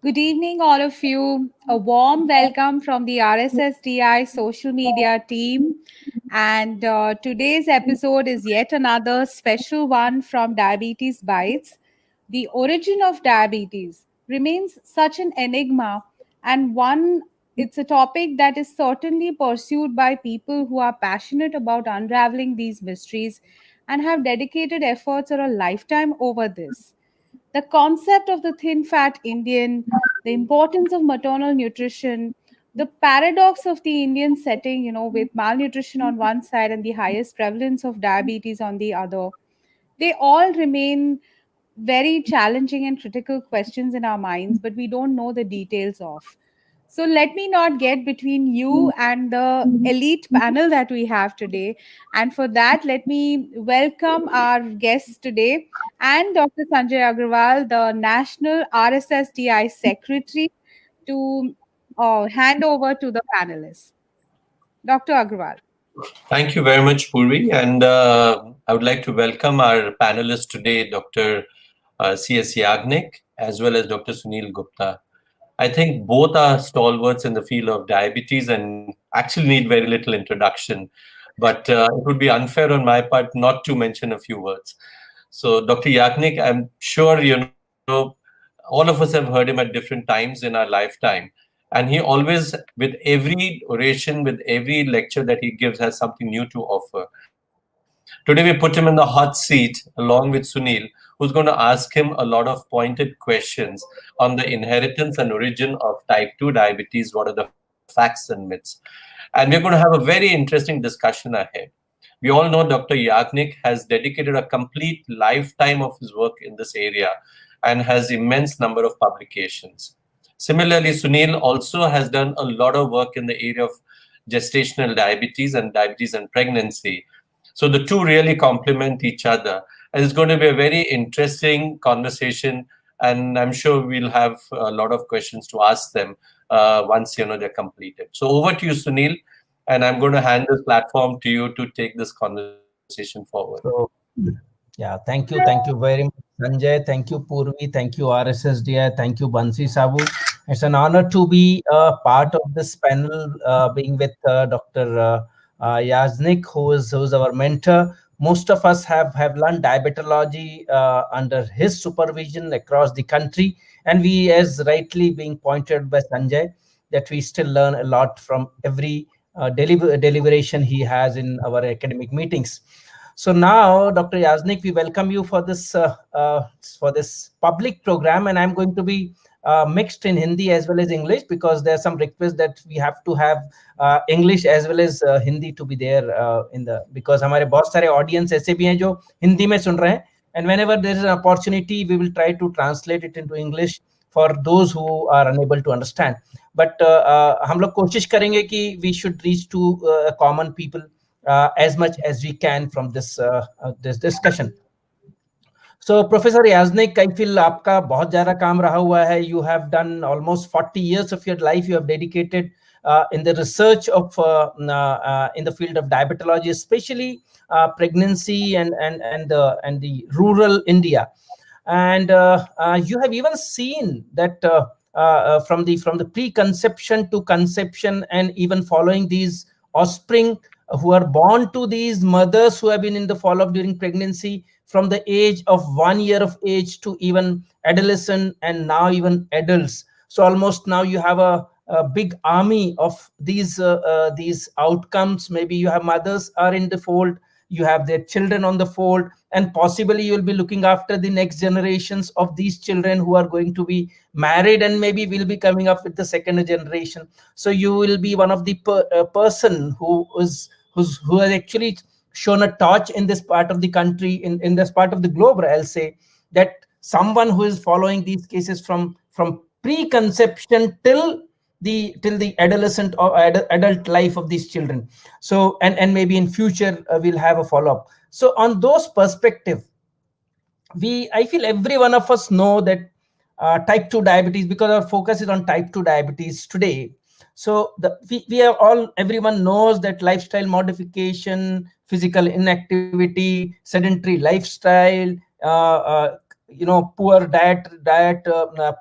Good evening, all of you. A warm welcome from the RSSDI social media team. And today's episode is yet another special one from Diabetes Bytes. The origin of diabetes remains such an enigma, and one it's a topic that is certainly pursued by people who are passionate about unraveling these mysteries and have dedicated efforts or a lifetime over this. The concept of the thin fat Indian, the importance of maternal nutrition, the paradox of the Indian setting, with malnutrition on one side and the highest prevalence of diabetes on the other, they all remain very challenging and critical questions in our minds, but we don't know the details of. So let me not get between you and the elite panel that we have today. And for that, let me welcome our guests today and Dr. Sanjay Agarwal, the National RSSDI Secretary, to hand over to the panelists. Dr. Agarwal. Thank you very much, Purvi. And I would like to welcome our panelists today, Dr. C.S. Yajnik, as well as Dr. Sunil Gupta. I think both are stalwarts in the field of diabetes and actually need very little introduction. But it would be unfair on my part not to mention a few words. So, Dr. Yajnik, I'm sure all of us have heard him at different times in our lifetime. And he always, with every oration, with every lecture that he gives, has something new to offer. Today, we put him in the hot seat along with Sunil, who's going to ask him a lot of pointed questions on the inheritance and origin of type 2 diabetes. What are the facts and myths? And we're going to have a very interesting discussion ahead. We all know Dr. Yajnik has dedicated a complete lifetime of his work in this area and has immense number of publications. Similarly, Sunil also has done a lot of work in the area of gestational diabetes and pregnancy. So the two really complement each other. And it's going to be a very interesting conversation. And I'm sure we'll have a lot of questions to ask them once they're completed. So over to you, Sunil. And I'm going to hand this platform to you to take this conversation forward. So, yeah, thank you very much, Sanjay. Thank you, Purvi. Thank you, RSSDI. Thank you, Bansi Sabu. It's an honor to be a part of this panel, being with Dr. Yajnik, who's our mentor. Most of us have learned diabetology under his supervision across the country. And we, as rightly being pointed by Sanjay, that we still learn a lot from every deliberation he has in our academic meetings. So now, Dr. Yajnik, we welcome you for this public program, and I'm going to be mixed in Hindi as well as English, because there are some requests that we have to have English as well as Hindi to be there because हमारे बहुत सारे audience ऐसे भी हैं जो हिंदी में सुन रहे हैं, and whenever there is an opportunity, we will try to translate it into English for those who are unable to understand. But हम लोग कोशिश करेंगे कि we should reach to common people as much as we can from this discussion. So, Professor Yajnik, I feel आपका बहुत ज़्यादा काम रहा हुआ है. You have done almost 40 years of your life. You have dedicated in the research of in the field of diabetology, especially pregnancy and the rural India. And you have even seen that from the preconception to conception, and even following these offspring who are born to these mothers who have been in the fall of during pregnancy from the age of 1 year of age to even adolescent and now even adults. So almost now you have a big army of these outcomes. Maybe you have mothers are in the fold, you have their children on the fold, and possibly you will be looking after the next generations of these children who are going to be married, and maybe will be coming up with the second generation. So you will be one of the person who has actually shown a torch in this part of the country, in this part of the globe, I'll say, that someone who is following these cases from preconception till the adolescent or adult life of these children. So and maybe in future we'll have a follow-up. So on those perspective, I feel every one of us know that type 2 diabetes, because our focus is on type 2 diabetes today. So we are all, everyone knows that lifestyle modification, physical inactivity, sedentary lifestyle, poor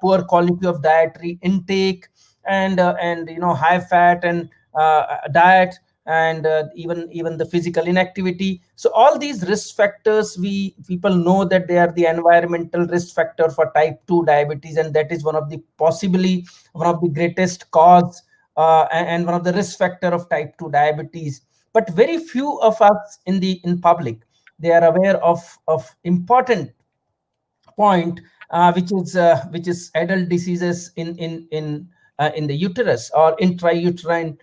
poor quality of dietary intake, and high fat and diet, and even the physical inactivity. So all these risk factors, we people know that they are the environmental risk factor for type 2 diabetes, and that is possibly one of the greatest cause, and one of the risk factor of type 2 diabetes. But very few of us in public, they are aware of important point, which is adult diseases in the uterus, or intrauterine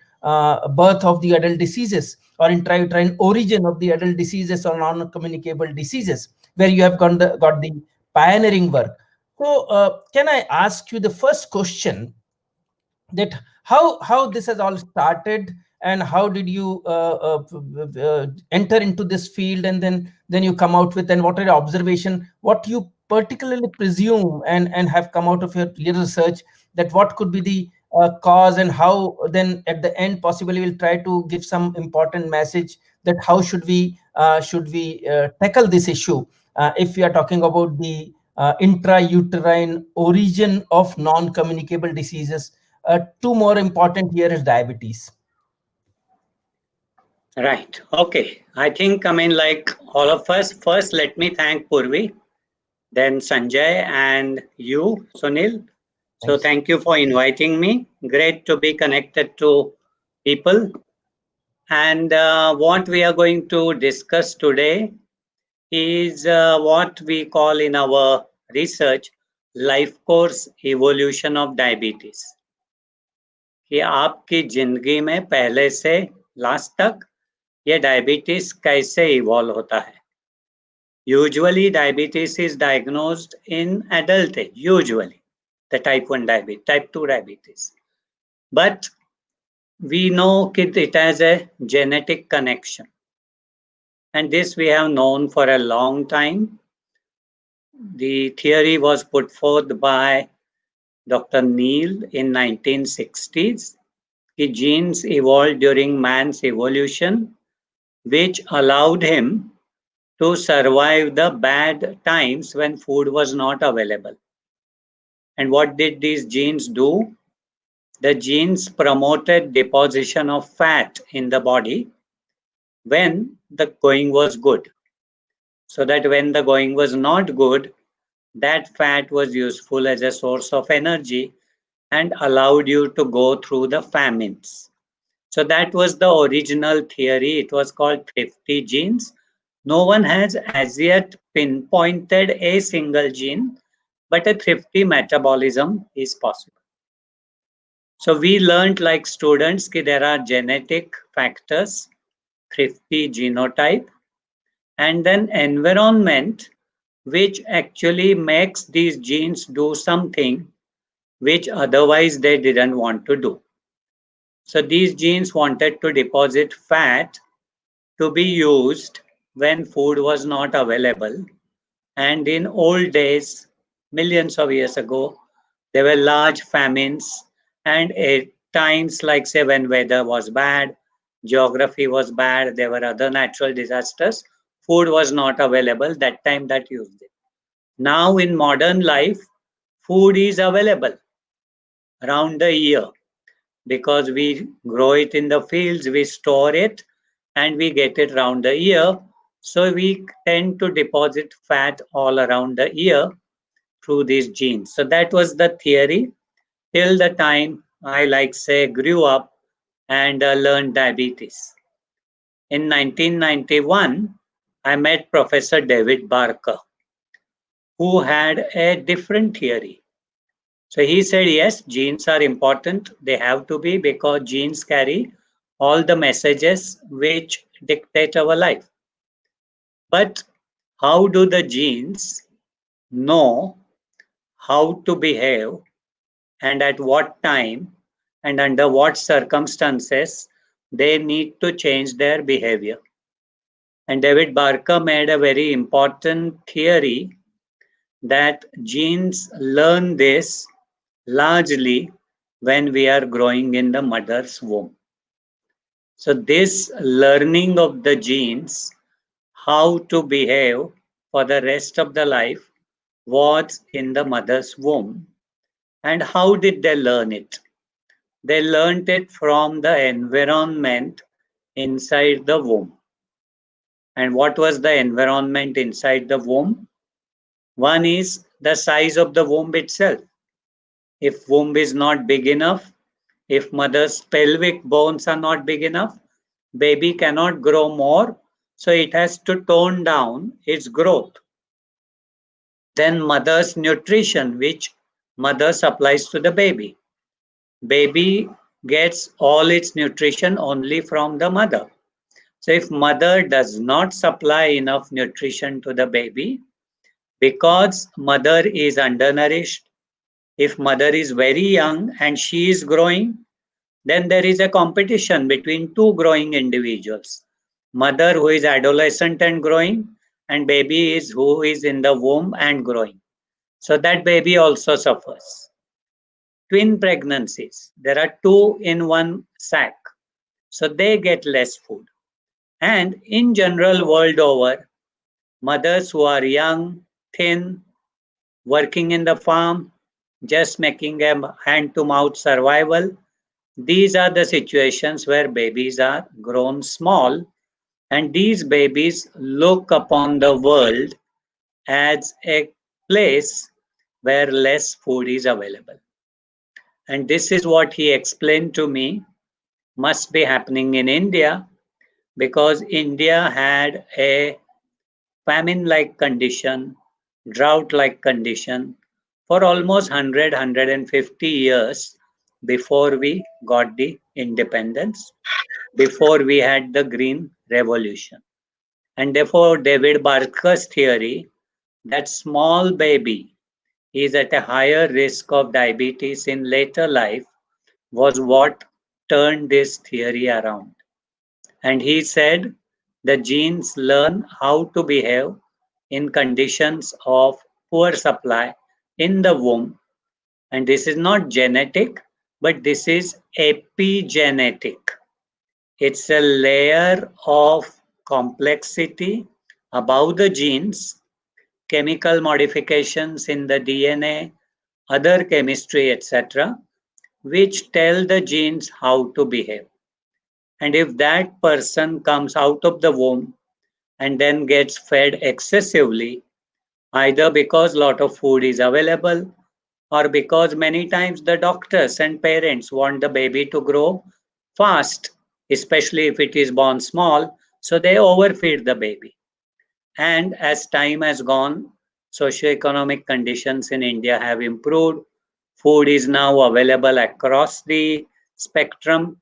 birth of the adult diseases, or intrauterine origin of the adult diseases or non-communicable diseases, where you have got the pioneering work. So can I ask you the first question, that how this has all started, and how did you enter into this field, and then you come out with, and what are your observation, what you particularly presume and have come out of your research, that what could be the cause, and how then at the end possibly we'll try to give some important message, that how should we tackle this issue, if we are talking about the intrauterine origin of non-communicable diseases. Two more important here is diabetes. Right. Okay. I think, like all of us, first let me thank Purvi, then Sanjay, and you, Sunil. So Thanks. thank you for inviting me. Great to be connected to people. And what we are going to discuss today is what we call in our research life course evolution of diabetes. कि आपकी जिंदगी में पहले से last तक ये diabetes कैसे evolve होता है. Usually diabetes is diagnosed in adult age, usually the type 1 diabetes, type 2 diabetes. But we know that it has a genetic connection. And this we have known for a long time. The theory was put forth by Dr. Neal in 1960s. The genes evolved during man's evolution, which allowed him to survive the bad times when food was not available. And what did these genes do? The genes promoted deposition of fat in the body when the going was good. So that when the going was not good, that fat was useful as a source of energy and allowed you to go through the famines. So that was the original theory. It was called thrifty genes. No one has as yet pinpointed a single gene, but a thrifty metabolism is possible. So we learned like students that there are genetic factors, thrifty genotype, and then environment, which actually makes these genes do something which otherwise they didn't want to do. So these genes wanted to deposit fat to be used when food was not available. And in old days, millions of years ago, there were large famines, and at times like say when weather was bad, geography was bad, there were other natural disasters, food was not available, that time that used it. Now in modern life, food is available around the year because we grow it in the fields, we store it, and we get it around the ear. So we tend to deposit fat all around the ear through these genes. So that was the theory till the time I, like say, grew up and learned diabetes. In 1991, I met Professor David Barker, who had a different theory. So he said, yes, genes are important. They have to be, because genes carry all the messages which dictate our life. But how do the genes know how to behave, and at what time and under what circumstances they need to change their behavior? And David Barker made a very important theory that genes learn this largely when we are growing in the mother's womb. So this learning of the genes, how to behave for the rest of the life, was in the mother's womb. And how did they learn it? They learned it from the environment inside the womb. And what was the environment inside the womb? One is the size of the womb itself. If womb is not big enough, if mother's pelvic bones are not big enough, baby cannot grow more, so it has to tone down its growth. Then mother's nutrition, which mother supplies to the baby. Baby gets all its nutrition only from the mother. So if mother does not supply enough nutrition to the baby, because mother is undernourished, if mother is very young and she is growing, then there is a competition between two growing individuals. Mother who is adolescent and growing, and baby is who is in the womb and growing. So that baby also suffers. Twin pregnancies, there are two in one sack, so they get less food. And in general, world over, mothers who are young, thin, working in the farm, just making a hand-to-mouth survival, these are the situations where babies are grown small, and these babies look upon the world as a place where less food is available. And this is what he explained to me must be happening in India, because India had a famine-like condition, drought-like condition for almost 150 years before we got the independence, before we had the Green Revolution. And therefore, David Barker's theory that small baby is at a higher risk of diabetes in later life was what turned this theory around. And he said the genes learn how to behave in conditions of poor supply in the womb. And this is not genetic, but this is epigenetic. It's a layer of complexity above the genes, chemical modifications in the DNA, other chemistry, etc., which tell the genes how to behave. And if that person comes out of the womb and then gets fed excessively, either because a lot of food is available or because many times the doctors and parents want the baby to grow fast, especially if it is born small, so they overfeed the baby. And as time has gone, socioeconomic conditions in India have improved. Food is now available across the spectrum,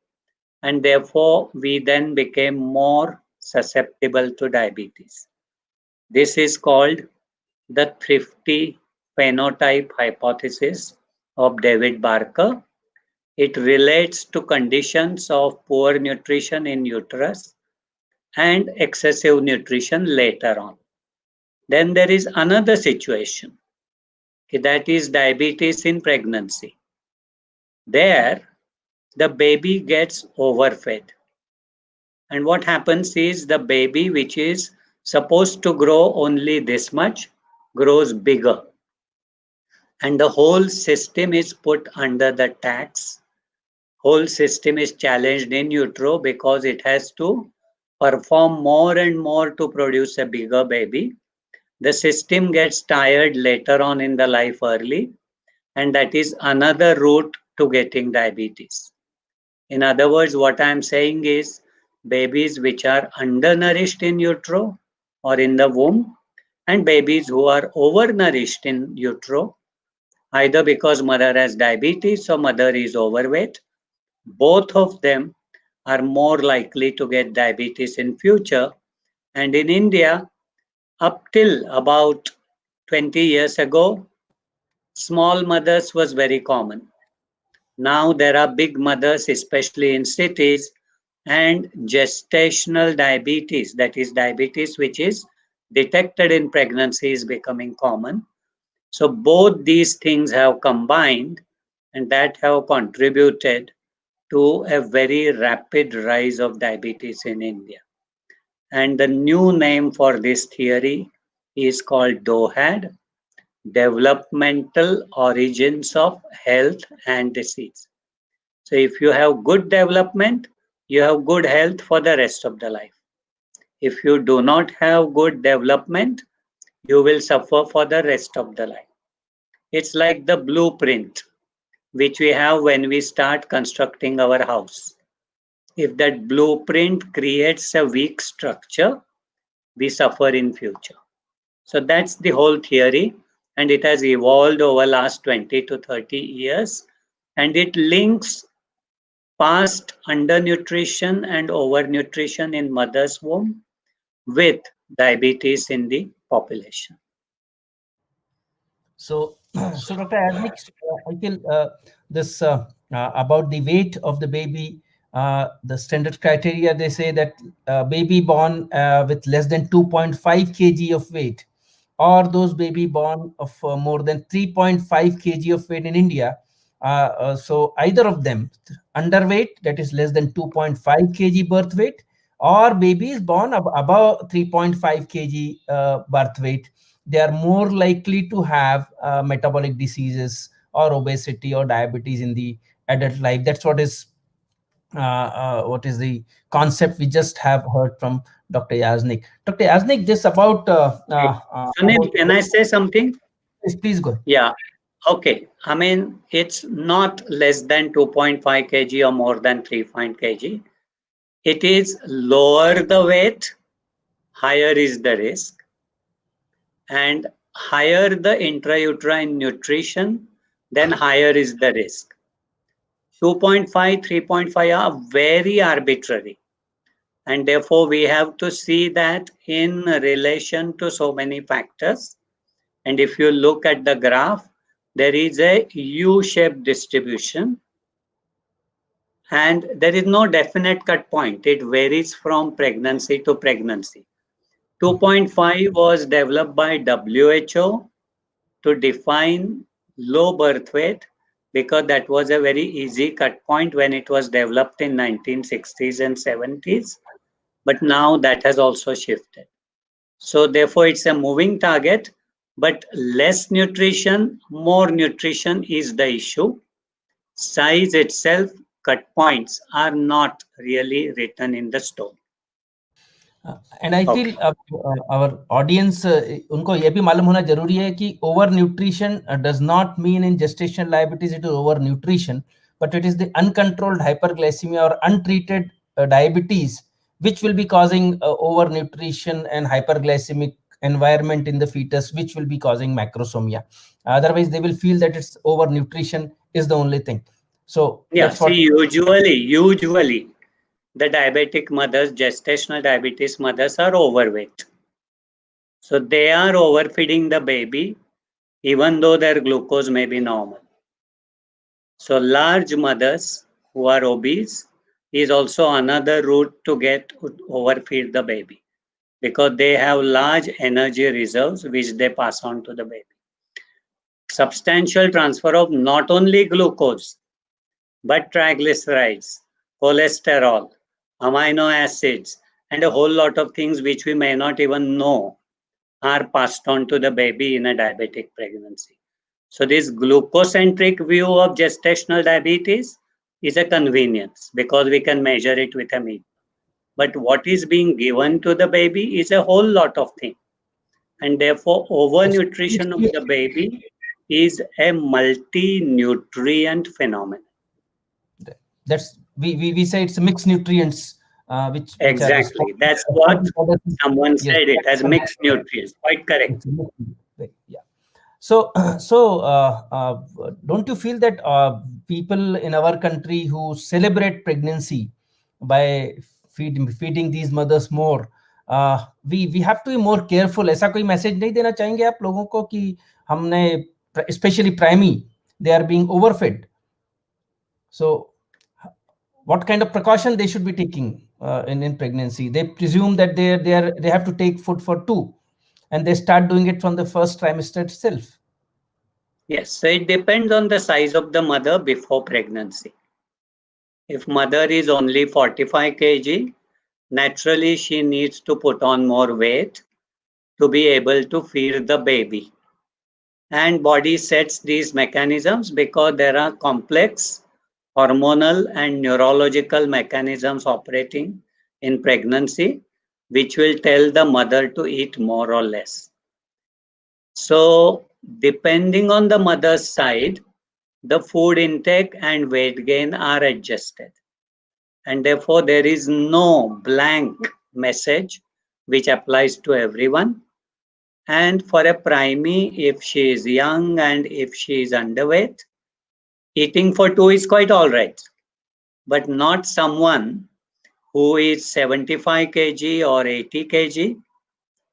and therefore we then became more susceptible to diabetes. This is called the thrifty phenotype hypothesis of David Barker. It relates to conditions of poor nutrition in uterus and excessive nutrition later on. Then there is another situation, that is diabetes in pregnancy. There, the baby gets overfed. And what happens is the baby, which is supposed to grow only this much, grows bigger. And the whole system is put under the tax. Whole system is challenged in utero because it has to perform more and more to produce a bigger baby, the system gets tired later on in the life early, and that is another route to getting diabetes. In other words, what I am saying is babies which are undernourished in utero or in the womb, and babies who are overnourished in utero, either because mother has diabetes or mother is overweight, both of them are more likely to get diabetes in future. And in India, up till about 20 years ago, small mothers was very common. Now there are big mothers, especially in cities, and gestational diabetes, that is diabetes which is detected in pregnancy, is becoming common. So both these things have combined, and that have contributed to a very rapid rise of diabetes in India. And the new name for this theory is called DOHAD, Developmental Origins of Health and Disease. So if you have good development, you have good health for the rest of the life. If you do not have good development, you will suffer for the rest of the life. It's like the blueprint which we have when we start constructing our house. If that blueprint creates a weak structure, we suffer in future. So that's the whole theory, and it has evolved over last 20 to 30 years, and it links past undernutrition and overnutrition in mother's womb with diabetes in the population. So, so Dr. Yajnik, I feel this about the weight of the baby, the standard criteria, they say that baby born with less than 2.5 kg of weight, or those baby born of more than 3.5 kg of weight in India. So either of them, underweight, that is less than 2.5 kg birth weight, or babies born above 3.5 kg birth weight, they are more likely to have metabolic diseases or obesity or diabetes in the adult life. That's what is the concept we just have heard from Dr. Yajnik. Dr. Yajnik, this about Sunil, can I say something? Yes, please go. Yeah. Okay. I mean, it's not less than 2.5 kg or more than 3.5 kg. It is lower the weight, higher is the risk, and higher the intrauterine nutrition, then higher is the risk. 2.5, 3.5 are very arbitrary, and therefore we have to see that in relation to so many factors. And if you look at the graph, there is a U-shaped distribution, and there is no definite cut point. It varies from pregnancy to pregnancy. 2.5 was developed by WHO to define low birth weight, because that was a very easy cut point when it was developed in 1960s and 70s. But now that has also shifted. So therefore it's a moving target, but less nutrition, more nutrition is the issue. Size itself, cut points are not really written in the stone. And I feel our audience उनको ये भी मालूम होना जरूरी है कि over nutrition does not mean in gestational diabetes it is over nutrition, but it is the uncontrolled hyperglycemia or untreated diabetes which will be causing over nutrition and hyperglycemic environment in the fetus, which will be causing macrosomia. Otherwise they will feel that it's over nutrition is the only thing. So yeah, that's what usually the diabetic mothers, gestational diabetes mothers, are overweight. So they are overfeeding the baby, even though their glucose may be normal. So large mothers who are obese is also another route to get overfeed the baby, because they have large energy reserves which they pass on to the baby. Substantial transfer of not only glucose, but triglycerides, cholesterol, amino acids, and a whole lot of things which we may not even know are passed on to the baby in a diabetic pregnancy. So this glucocentric view of gestational diabetes is a convenience because we can measure it with a meter. but what is being given to the baby is a whole lot of things. And therefore, overnutrition of the baby is a multi-nutrient phenomenon. That's we say it's mixed nutrients, which are Exactly. That's what someone yes. said, it has mixed nutrients. Quite correct. Yeah. So, don't you feel that people in our country who celebrate pregnancy by feeding these mothers more, we have to be more careful? ऐसा कोई message नहीं देना चाहेंगे आप लोगों को कि हमने especially primary they are being overfed. So, what kind of precaution they should be taking in pregnancy? They presume that they have to take food for 2, and they start doing it from the first trimester itself. Yes, so it depends on the size of the mother before pregnancy. If mother is only 45 kg, naturally she needs to put on more weight to be able to feed the baby. And body sets these mechanisms because there are complex hormonal and neurological mechanisms operating in pregnancy, which will tell the mother to eat more or less. So, depending on the mother's side, the food intake and weight gain are adjusted. And therefore, there is no blank message which applies to everyone. And for a primey, if she is young and if she is underweight, eating for 2 is quite all right. But not someone who is 75 kg or 80 kg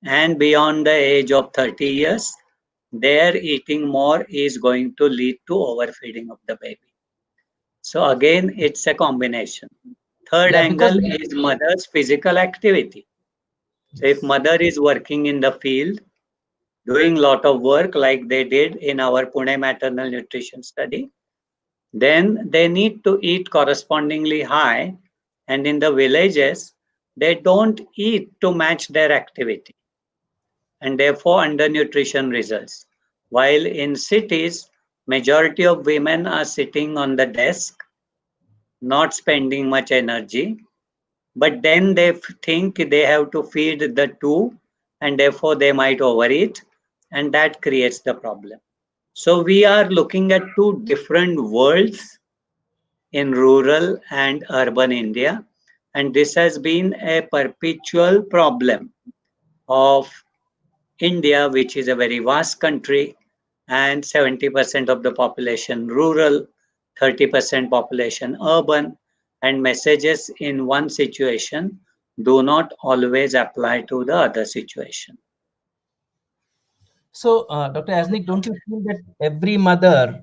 and beyond the age of 30 years, their eating more is going to lead to overfeeding of the baby. So again, it's a combination. Third angle is mother's physical activity. So if mother is working in the field, doing lot of work like they did in our Pune maternal nutrition study, then they need to eat correspondingly high. And in the villages, they don't eat to match their activity. And therefore undernutrition results. While in cities, majority of women are sitting on the desk, not spending much energy, but then they think they have to feed the 2 and therefore they might overeat, and that creates the problem. So we are looking at 2 different worlds in rural and urban India, and this has been a perpetual problem of India, which is a very vast country, and 70% of the population rural, 30% population urban, and messages in one situation do not always apply to the other situation. So, Dr. Yajnik, don't you feel that every mother,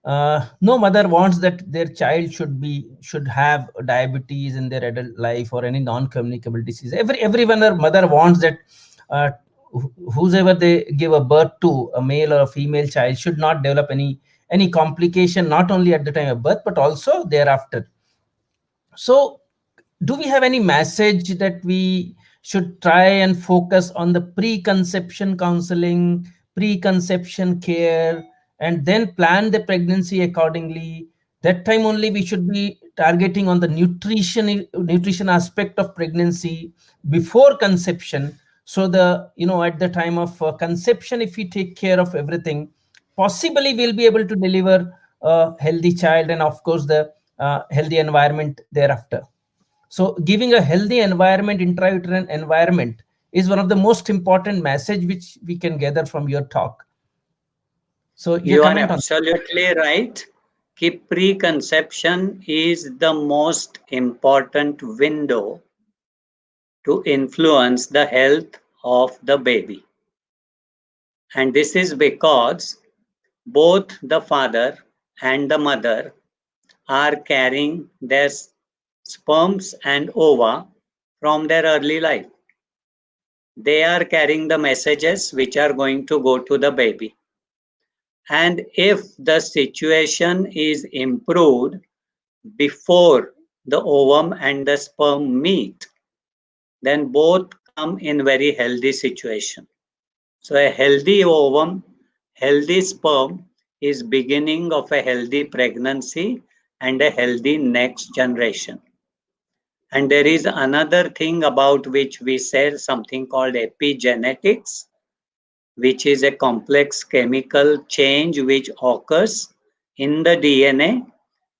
no mother wants that their child should have diabetes in their adult life or any non-communicable disease? Every mother wants that whosoever they give a birth to, a male or a female child, should not develop any complication, not only at the time of birth but also thereafter. So, do we have any message that we should try and focus on the preconception counseling, preconception care, and then plan the pregnancy accordingly? That time only we should be targeting on the nutrition aspect of pregnancy before conception. So at the time of conception, if we take care of everything, possibly we'll be able to deliver a healthy child, and of course the healthy environment thereafter. So giving a healthy environment, intrauterine environment, is one of the most important message which we can gather from your talk. So you are absolutely right. Preconception is the most important window to influence the health of the baby. And this is because both the father and the mother are carrying their sperms and ova from their early life. They are carrying the messages which are going to go to the baby. And if the situation is improved before the ovum and the sperm meet, then both come in very healthy situation. So a healthy ovum, healthy sperm is beginning of a healthy pregnancy and a healthy next generation. And there is another thing about which we say something called epigenetics, which is a complex chemical change which occurs in the DNA.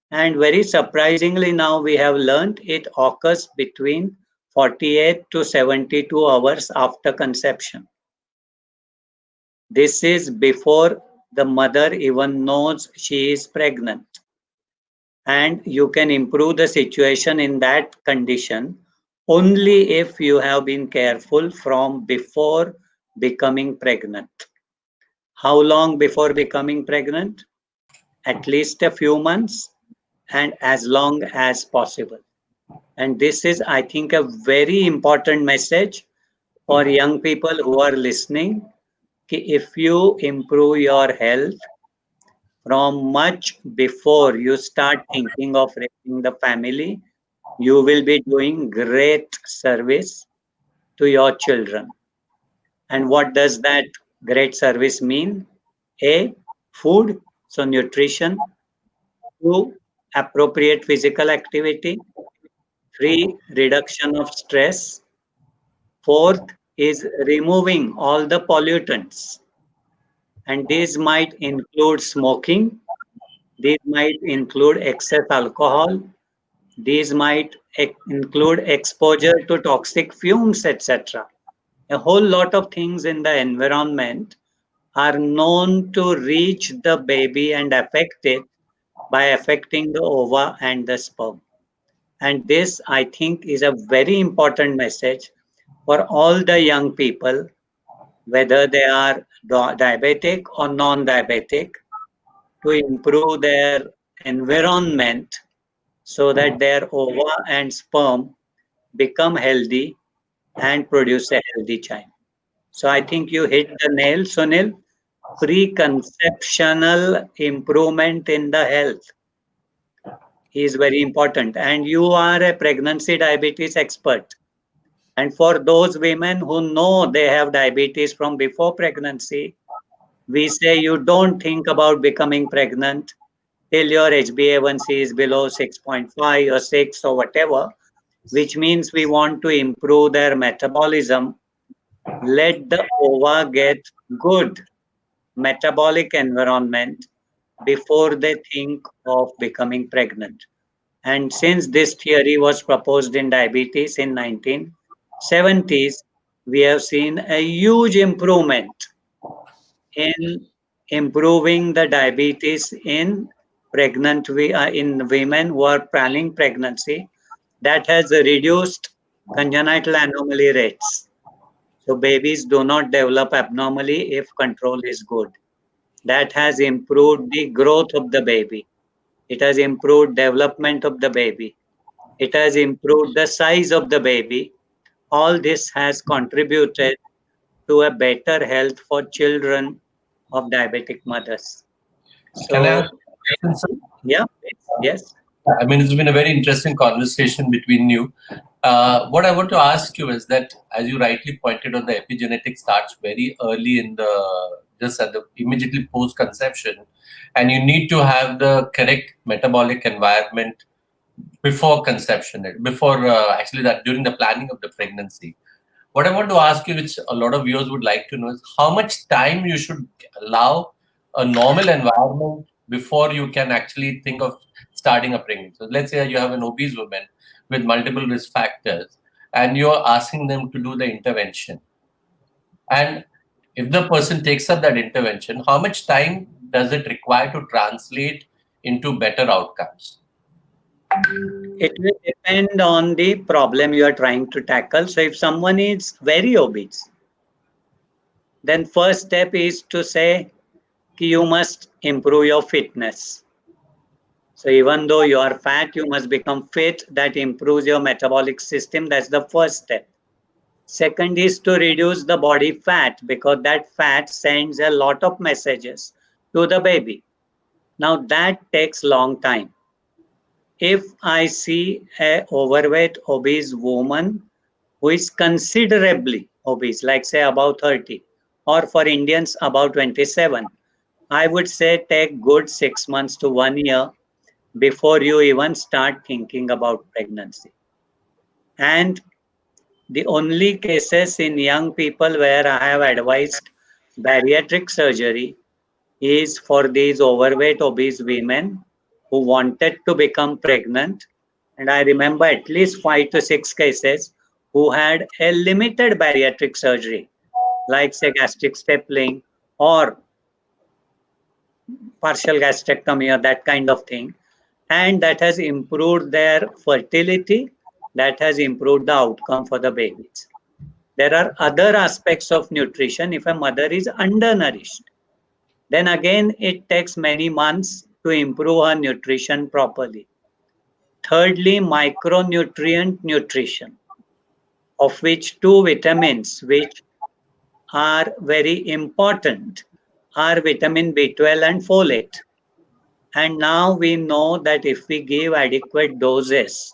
And very surprisingly, now we have learned it occurs between 48 to 72 hours after conception. This is before the mother even knows she is pregnant. And you can improve the situation in that condition only if you have been careful from before becoming pregnant. How long before becoming pregnant? At least a few months and as long as possible. And this is, I think, a very important message for young people who are listening. If you improve your health from much before you start thinking of raising the family, you will be doing great service to your children. And what does that great service mean? A, food, so nutrition. Two, appropriate physical activity. Three, reduction of stress. Fourth is removing all the pollutants. And these might include smoking, these might include excess alcohol, these might include exposure to toxic fumes, etc. A whole lot of things in the environment are known to reach the baby and affect it by affecting the ova and the sperm. And this, I think, is a very important message for all the young people, whether they are diabetic or non-diabetic, to improve their environment so that their ova and sperm become healthy and produce a healthy child. So I think you hit the nail, Sunil. Preconceptional improvement in the health is very important. And you are a pregnancy diabetes expert. And for those women who know they have diabetes from before pregnancy, we say you don't think about becoming pregnant till your HbA1c is below 6.5 or 6 or whatever, which means we want to improve their metabolism. Let the ova get good metabolic environment before they think of becoming pregnant. And since this theory was proposed in diabetes in 1970s, we have seen a huge improvement in improving the diabetes in in women who are planning pregnancy. That has reduced congenital anomaly rates. So babies do not develop abnormally if control is good. That has improved the growth of the baby. It has improved development of the baby. It has improved the size of the baby. All this has contributed to a better health for children of diabetic mothers. Can I So, ask a question, sir? yeah, yes. I mean, it's been a very interesting conversation between you. What I want to ask you is that, as you rightly pointed out, the epigenetic starts very early in the just at the immediately post conception, and you need to have the correct metabolic environment before conception, before actually that during the planning of the pregnancy. What I want to ask you, which a lot of viewers would like to know, is how much time you should allow a normal environment before you can actually think of starting a pregnancy. So let's say you have an obese woman with multiple risk factors and you're asking them to do the intervention. And if the person takes up that intervention, how much time does it require to translate into better outcomes? It will depend on the problem you are trying to tackle. So if someone is very obese, then first step is to say you must improve your fitness. So even though you are fat, you must become fit. That improves your metabolic system. That's the first step. Second is to reduce the body fat, because that fat sends a lot of messages to the baby. Now that takes long time. If I see a overweight obese woman who is considerably obese, like say about 30, or for Indians about 27, I would say take good 6 months to 1 year before you even start thinking about pregnancy. And the only cases in young people where I have advised bariatric surgery is for these overweight, obese women who wanted to become pregnant. And I remember at least 5 to 6 cases who had a limited bariatric surgery, like say gastric stapling or partial gastrectomy or that kind of thing. And that has improved their fertility, that has improved the outcome for the babies. There are other aspects of nutrition. If a mother is undernourished, then again it takes many months to improve her nutrition properly. Thirdly, micronutrient nutrition, of which two vitamins which are very important are vitamin B12 and folate. And now we know that if we give adequate doses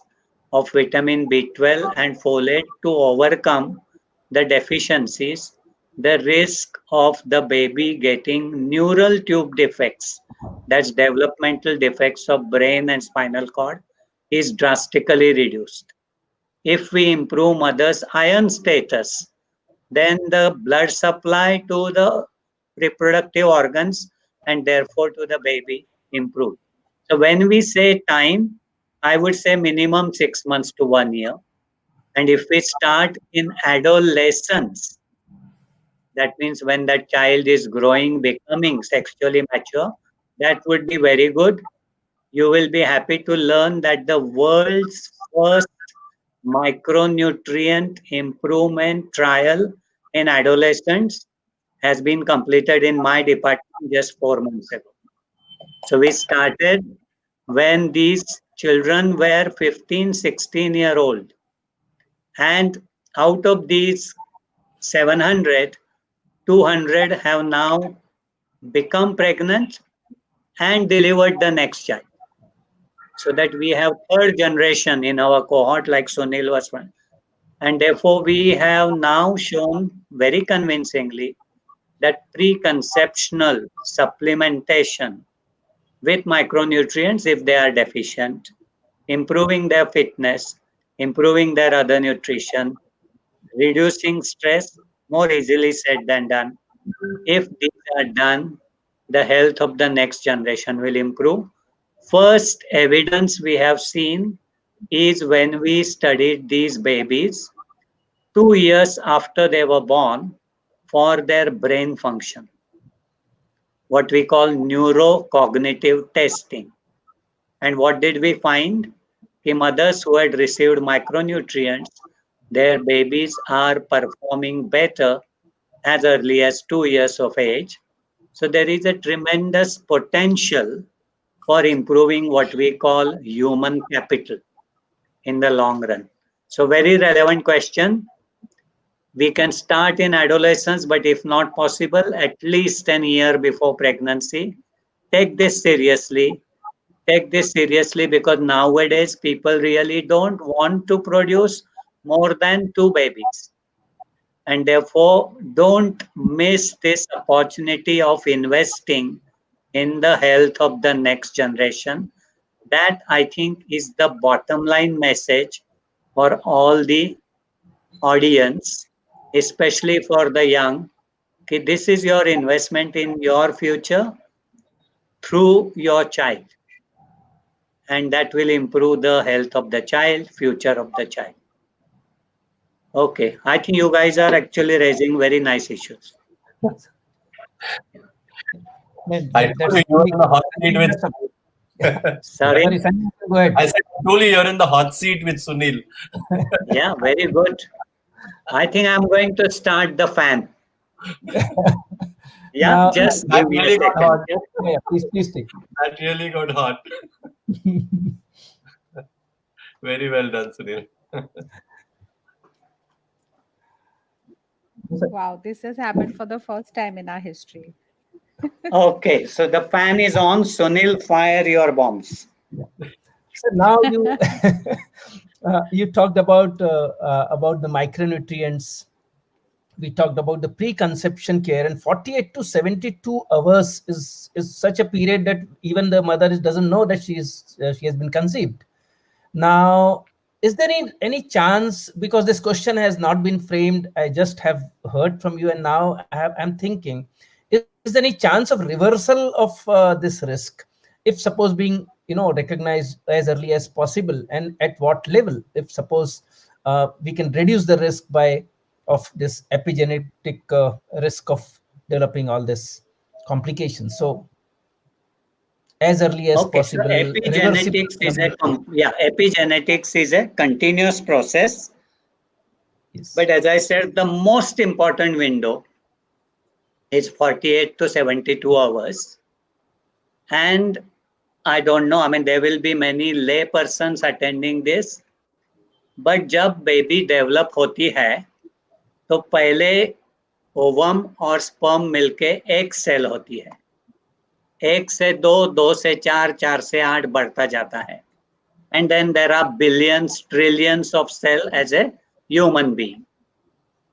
of vitamin B12 and folate to overcome the deficiencies, the risk of the baby getting neural tube defects, that's developmental defects of brain and spinal cord, is drastically reduced. If we improve mother's iron status, then the blood supply to the reproductive organs and therefore to the baby improve. So when we say time, I would say minimum 6 months to 1 year. And if we start in adolescence, that means when that child is growing, becoming sexually mature, that would be very good. You will be happy to learn that the world's first micronutrient improvement trial in adolescents has been completed in my department just 4 months ago. So we started when these children were 15, 16-year old. And out of these 700, 200 have now become pregnant and delivered the next child. So that we have third generation in our cohort, like Sunil was one. And therefore, we have now shown very convincingly that preconceptional supplementation with micronutrients, if they are deficient, improving their fitness, improving their other nutrition, reducing stress, more easily said than done. If these are done, the health of the next generation will improve. First evidence we have seen is when we studied these babies 2 years after they were born for their brain function, what we call neurocognitive testing. And what did we find? The mothers who had received micronutrients, their babies are performing better as early as 2 years of age. So there is a tremendous potential for improving what we call human capital in the long run. So very relevant question. We can start in adolescence, but if not possible, at least a year before pregnancy. Take this seriously. Take this seriously because nowadays people really don't want to produce more than two babies. And therefore, don't miss this opportunity of investing in the health of the next generation. That I think is the bottom line message for all the audience, especially for the young. Okay, this is your investment in your future through your child, and that will improve the health of the child, future of the child. Okay, I think you guys are actually raising very nice issues. I told you you're in the hot seat with. Sorry. Sorry, Sanjay, go ahead. I said, truly, you're in the hot seat with Sunil. Yeah, very good. I think I'm going to start the fan. Yeah, Now- just That give me a really got second. hot. Yeah, please take. That really got hot. Very well done, Sunil. Wow, this has happened for the first time in our history. Okay, so the fan is on. Sunil, fire your bombs. So now you you talked about the micronutrients. We talked about the preconception care, and 48 to 72 hours is such a period that even the mother doesn't know that she has been conceived. Now, is there any chance, because this question has not been framed, I just have heard from you, and now I'm thinking, is there any chance of reversal of this risk, if suppose being recognized as early as possible, and at what level, if suppose we can reduce the risk by of this epigenetic risk of developing all this complications, so as early as Okay, so possible, reversible. epigenetics is a continuous process. Yes. But as I said, the most important window is 48 to 72 hours. And I don't know, I mean, there will be many lay persons attending this. But जब baby develop होती है तो पहले ovum और sperm मिलके एक cell होती है, एक से दो, दो से चार, चार से आठ बढ़ता जाता है. And then there are billions, trillions of cell as a human being.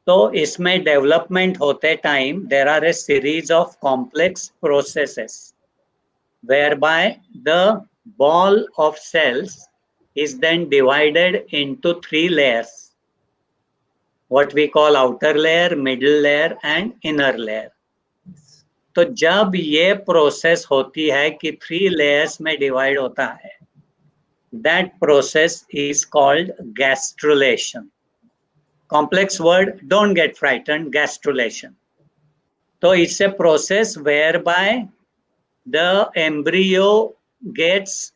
तो इसमें डेवलपमेंट होते time there are a series of complex processes whereby the ball of cells is then divided into three layers, what we call outer layer, middle layer and inner layer. तो जब ये process होती है कि three layers में divide होता है, that process is called gastrulation. Complex word, don't get frightened, gastrulation. So it's a process whereby the embryo gets,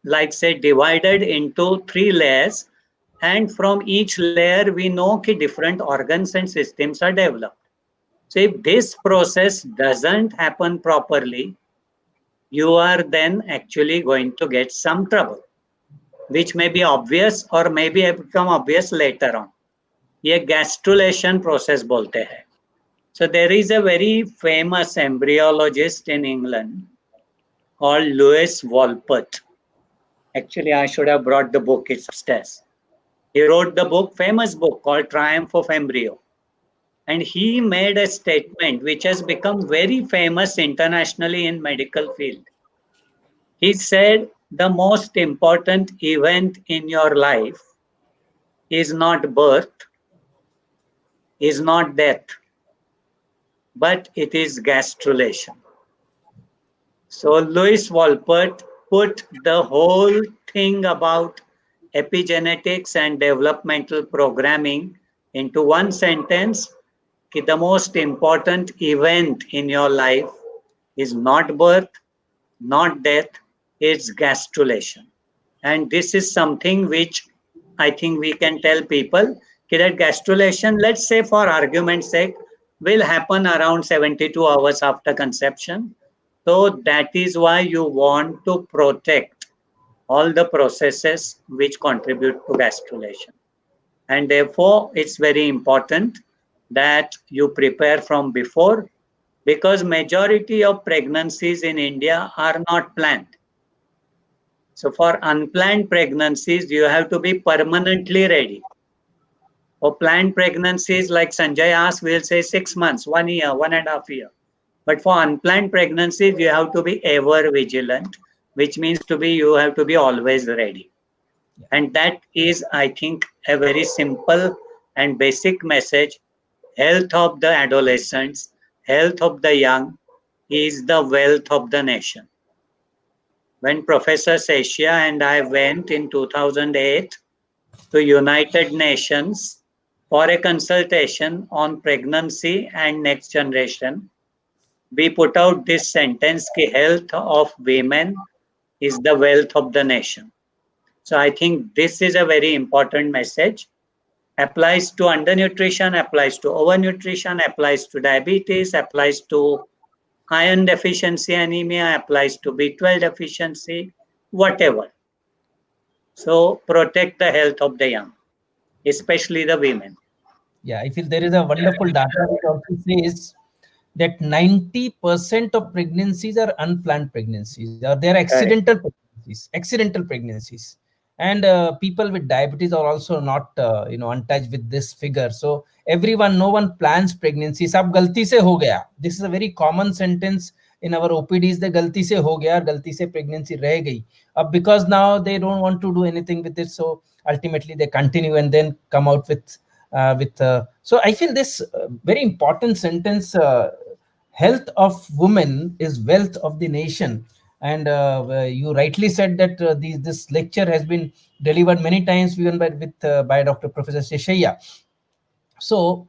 like say, divided into three layers, and from each layer we know that different organs and systems are developed. So if this process doesn't happen properly, you are then actually going to get some trouble, which may be obvious or maybe become obvious later on. ये gastrulation process बोलते हैं. So there is a very famous embryologist in England called Lewis Wolpert. Actually, I should have brought the book, it's upstairs. He wrote the book, famous book called Triumph of Embryo. And he made a statement which has become very famous internationally in medical field. He said, the most important event in your life is not birth, is not death, but it is gastrulation. So Lewis Wolpert put the whole thing about epigenetics and developmental programming into one sentence. The most important event in your life is not birth, not death, it's gastrulation. And this is something which I think we can tell people that gastrulation, let's say for argument's sake, will happen around 72 hours after conception. So that is why you want to protect all the processes which contribute to gastrulation. And therefore, it's very important that you prepare from before, because majority of pregnancies in India are not planned. So for unplanned pregnancies, you have to be permanently ready. For planned pregnancies, like Sanjay asked, we'll say 6 months, 1 year, 1.5 years. But for unplanned pregnancies, you have to be ever vigilant, which means you have to be always ready. And that is, I think, a very simple and basic message. Health of the adolescents, health of the young is the wealth of the nation. When Professor Seshia and I went in 2008 to United Nations for a consultation on pregnancy and next generation, we put out this sentence, ki health of women is the wealth of the nation. So I think this is a very important message. Applies to undernutrition, applies to overnutrition, applies to diabetes, applies to iron deficiency anemia, applies to B12 deficiency, whatever. So protect the health of the young, especially the women. Yeah, I feel there is a wonderful data which also says that 90% of pregnancies are unplanned pregnancies, or they are accidental pregnancies. And people with diabetes are also not untouched with this figure. So everyone, no one plans pregnancy. Sab galti se ho gaya. This is a very common sentence in our OPDs the galti se ho gaya, galti se pregnancy reh gayi. Because now they don't want to do anything with it, so ultimately they continue and then come out with so I feel this very important sentence, health of women is wealth of the nation. And you rightly said that this lecture has been delivered many times even by Dr. Professor Sheshaya. So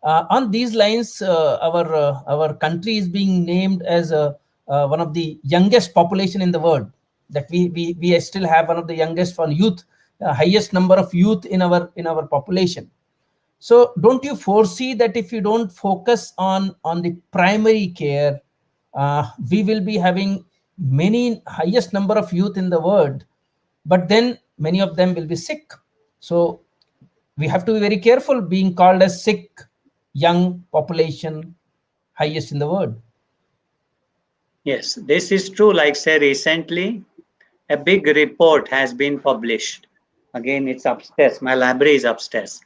on these lines, our country is being named as one of the youngest population in the world. That we still have one of the youngest for youth, highest number of youth in our population. So don't you foresee that if you don't focus on the primary care, we will be having many highest number of youth in the world, but then many of them will be sick. So we have to be very careful being called as sick young population, highest in the world. Yes, this is true. Like say recently, a big report has been published. Again, it's upstairs. My library is upstairs.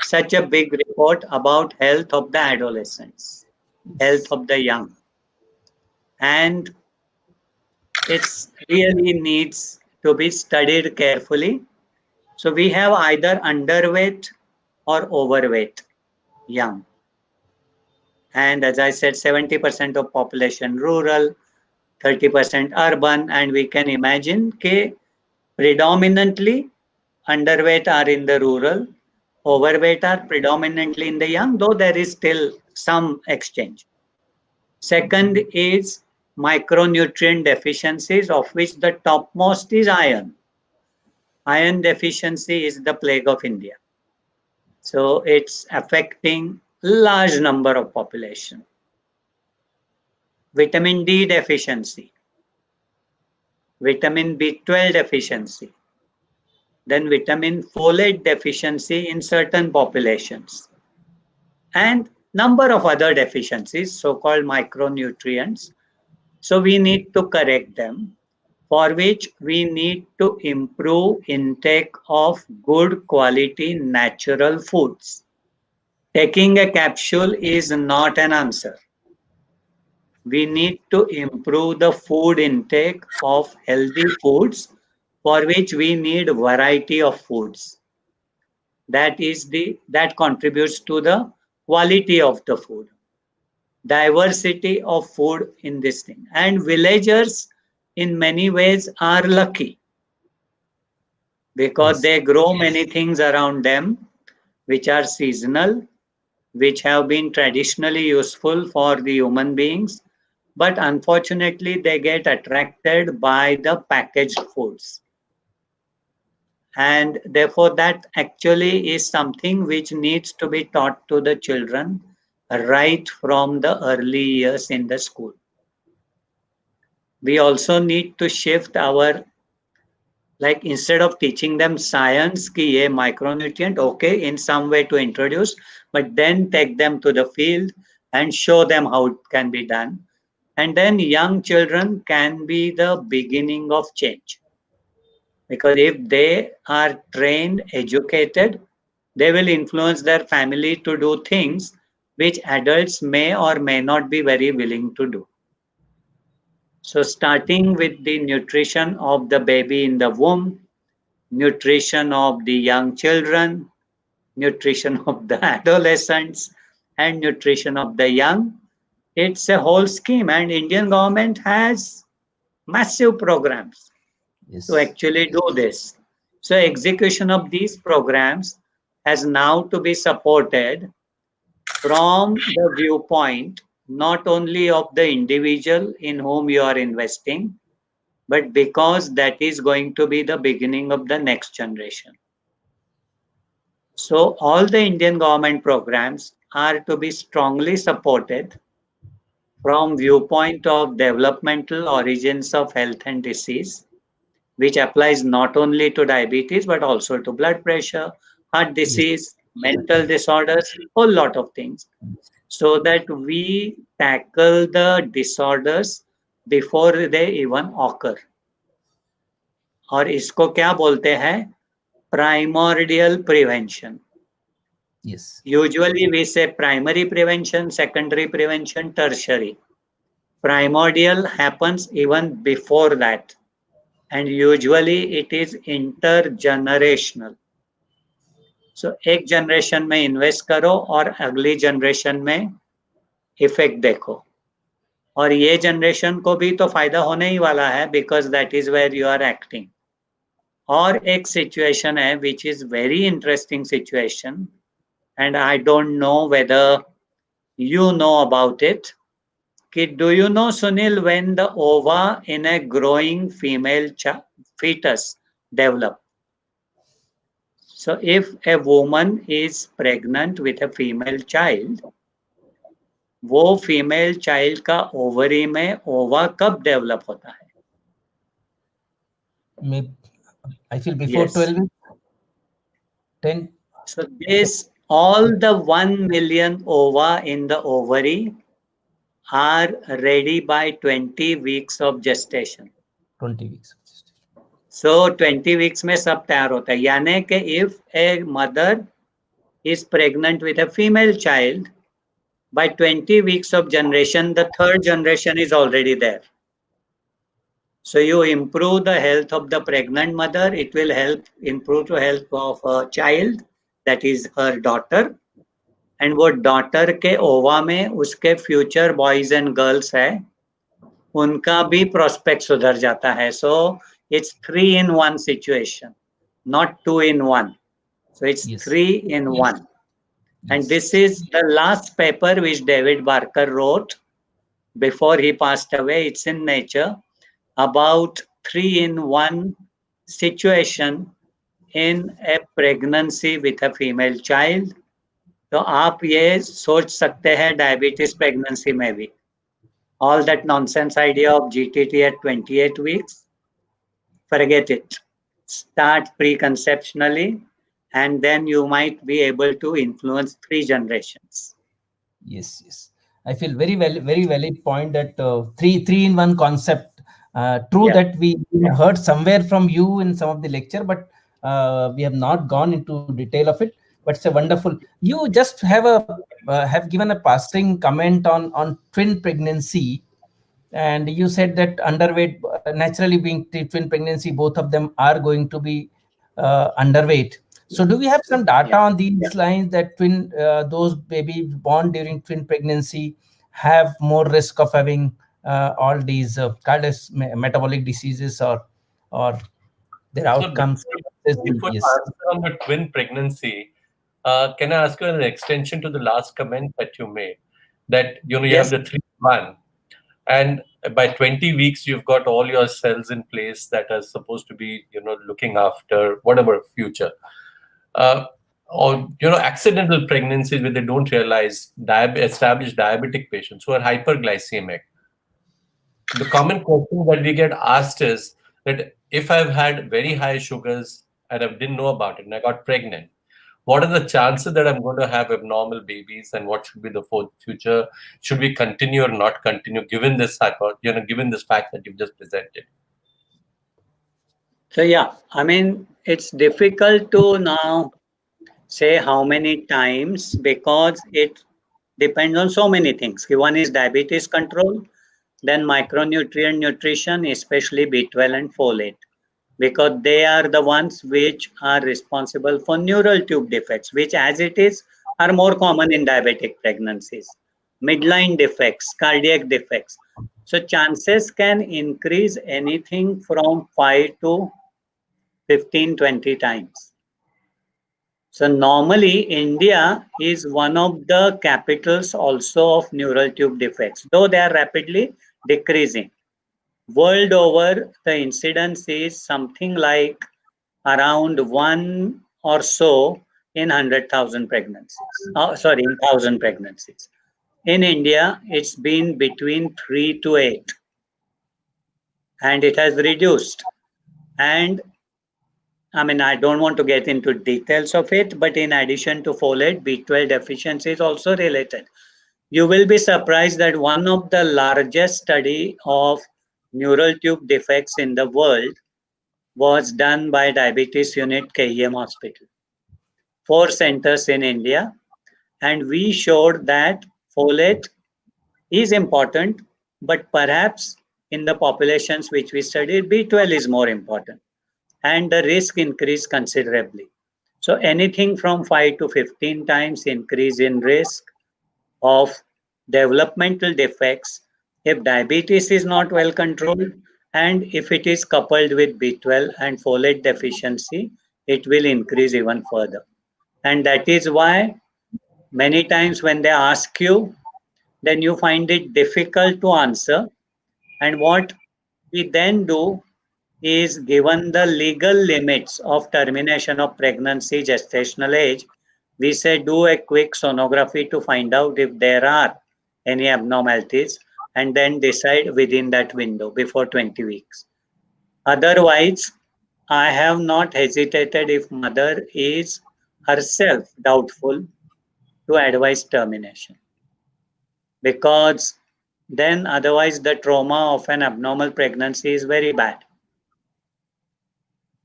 Such a big report about health of the adolescents, health of the young. And it's really needs to be studied carefully. So we have either underweight or overweight young. And as I said, 70% of population rural, 30% urban, and we can imagine that predominantly underweight are in the rural, overweight are predominantly in the young, though there is still some exchange. Second is micronutrient deficiencies, of which the topmost is iron. Iron deficiency is the plague of India. So it's affecting large number of population. Vitamin D deficiency, vitamin B12 deficiency, then vitamin folate deficiency in certain populations, and number of other deficiencies, so-called micronutrients. So we need to correct them, for which we need to improve intake of good quality natural foods. Taking a capsule is not an answer. We need to improve the food intake of healthy foods, for which we need variety of foods. That contributes to the quality of the food, diversity of food in this thing. And villagers in many ways are lucky because they grow many things around them which are seasonal, which have been traditionally useful for the human beings, but unfortunately they get attracted by the packaged foods. And therefore that actually is something which needs to be taught to the children right from the early years in the school. We also need to shift our, like instead of teaching them science ki ye micronutrient, okay, in some way to introduce, but then take them to the field and show them how it can be done. And then young children can be the beginning of change. Because if they are trained, educated, they will influence their family to do things which adults may or may not be very willing to do. So starting with the nutrition of the baby in the womb, nutrition of the young children, nutrition of the adolescents, and nutrition of the young, it's a whole scheme. And Indian government has massive programs to actually do this. So execution of these programs has now to be supported from the viewpoint not only of the individual in whom you are investing, but because that is going to be the beginning of the next generation. So all the Indian government programs are to be strongly supported from viewpoint of developmental origins of health and disease, which applies not only to diabetes but also to blood pressure, heart disease, mental disorders, whole lot of things, so that we tackle the disorders before they even occur. और इसको क्या बोलते हैं? Primordial prevention. Yes. Usually we say primary prevention, secondary prevention, tertiary. Primordial happens even before that, and usually it is intergenerational. So एक generation में invest करो और अगली जनरेशन में इफेक्ट देखो, और ये जनरेशन को भी तो फायदा होने ही वाला है, because that is where you are acting. और एक सिचुएशन है which is very interesting situation, and I don't know whether you know about it. Do you know, Sunil, when the ova in a growing female fetus develop? So if a woman is pregnant with a female child, वो female child का ovary में ओवा कब develop होता है? I feel before Yes. 12 weeks, 10. So this, all the 1 million ova in the ovary are ready by 20 weeks of gestation. 20 weeks. So 20 weeks में सब तैयार होता है. यानी कि if a mother is pregnant with a female child, by 20 weeks of generation, the third generation is already there. So you improve the health of the pregnant mother, it will help improve the health of a child, that is her daughter. And वो daughter के ओवा में उसके future boys and girls है, उनका भी prospect सुधर जाता है. So it's 3 in 1 situation, not 2 in 1. So it's 3 in 1. And this is the last paper which David Barker wrote before he passed away. It's in Nature, about 3 in 1 situation in a pregnancy with a female child. तो आप ये सोच सकते हैं diabetes pregnancy में भी. All that nonsense idea of GTT at 28 weeks, forget it. Start preconceptionally, and then you might be able to influence 3 generations. Yes. I feel very valid point that three in one concept. True that we heard somewhere from you in some of the lecture, but we have not gone into detail of it. But it's a wonderful. You just have given a passing comment on twin pregnancy, and you said that underweight, naturally being twin pregnancy, both of them are going to be underweight. So do we have some data on these lines that those babies born during twin pregnancy have more risk of having all these metabolic diseases or their outcomes? Before you answer on the twin pregnancy, can I ask you an extension to the last comment that you made? That you have the 3-1, and by 20 weeks you've got all your cells in place that are supposed to be looking after whatever future. Or accidental pregnancies where they don't realize, established diabetic patients who are hyperglycemic. The common question that we get asked is that if I've had very high sugars and I didn't know about it and I got pregnant, what are the chances that I'm going to have abnormal babies, and what should be the future? Should we continue or not continue, given this given this fact that you've just presented? So I mean, it's difficult to now say how many times, because it depends on so many things. One is diabetes control, then micronutrient nutrition, especially B12 and folate, because they are the ones which are responsible for neural tube defects, which as it is are more common in diabetic pregnancies. Midline defects, cardiac defects. So chances can increase anything from 5 to 15, 20 times. So normally India is one of the capitals also of neural tube defects, though they are rapidly decreasing. World over, the incidence is something like around 1 or so in 100,000 pregnancies. In 1,000 pregnancies. In India, it's been between 3 to 8. And it has reduced. And I mean, I don't want to get into details of it, but in addition to folate, B12 deficiency is also related. You will be surprised that one of the largest study of neural tube defects in the world was done by Diabetes Unit KEM Hospital. 4 centers in India, and we showed that folate is important, but perhaps in the populations which we studied, B12 is more important and the risk increase considerably. So anything from 5 to 15 times increase in risk of developmental defects if diabetes is not well controlled, and if it is coupled with B12 and folate deficiency, it will increase even further. And that is why many times when they ask you, then you find it difficult to answer. And what we then do is, given the legal limits of termination of pregnancy gestational age, we say do a quick sonography to find out if there are any abnormalities and then decide within that window before 20 weeks. Otherwise, I have not hesitated if mother is herself doubtful to advise termination, because then otherwise the trauma of an abnormal pregnancy is very bad.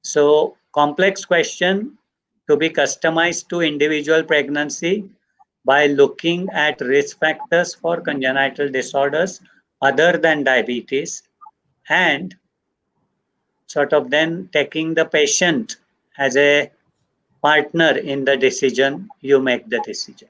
So complex question to be customized to individual pregnancy by looking at risk factors for congenital disorders other than diabetes, and sort of then taking the patient as a partner in the decision. You make the decision.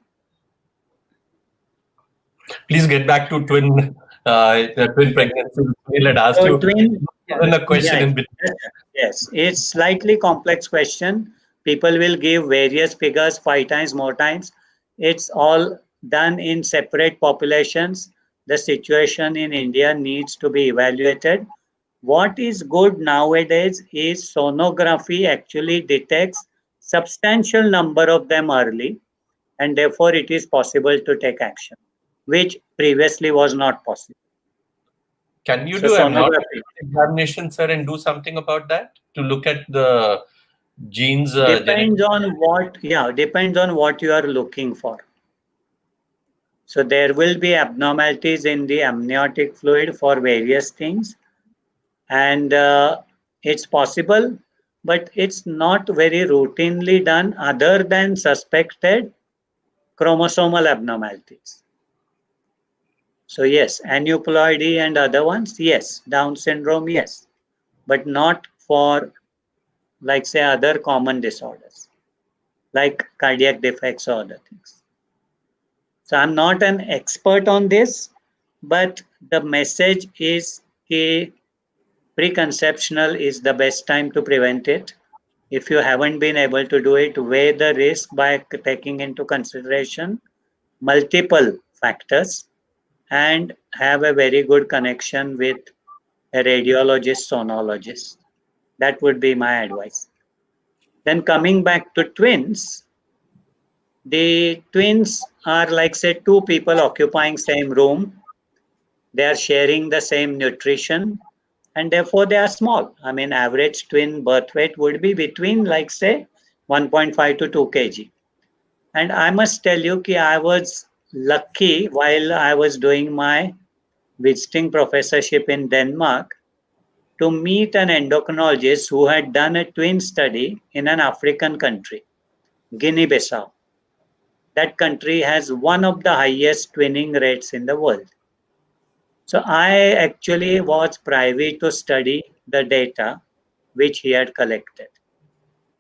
Please get back to twin pregnancy. Let ask So you twin, a question yeah, in between. yes, it's slightly complex question. People will give various figures 5 times more times. It's all done in separate populations. The situation in India needs to be evaluated. What is good nowadays is sonography actually detects substantial number of them early, and therefore it is possible to take action, which previously was not possible. Can you So do amniotic sonography examination, sir, and do something about that to look at the genes genetic? depends on what, yeah, depends on what you are looking for. So there will be abnormalities in the amniotic fluid for various things, and it's possible, but it's not very routinely done other than suspected chromosomal abnormalities. So yes, aneuploidy and other ones, yes. Down syndrome, yes, but not for, like say, other common disorders like cardiac defects or other things. So I'm not an expert on this, but the message is that preconceptional is the best time to prevent it. If you haven't been able to do it, weigh the risk by taking into consideration multiple factors and have a very good connection with a radiologist, sonologist. That would be my advice. Then coming back to twins, the twins are like say two people occupying same room. They are sharing the same nutrition and therefore they are small. I mean, average twin birth weight would be between like say 1.5 to 2 kg. And I must tell you that I was lucky while I was doing my visiting professorship in Denmark to meet an endocrinologist who had done a twin study in an African country, Guinea-Bissau. That country has one of the highest twinning rates in the world. So I actually was privy to study the data which he had collected.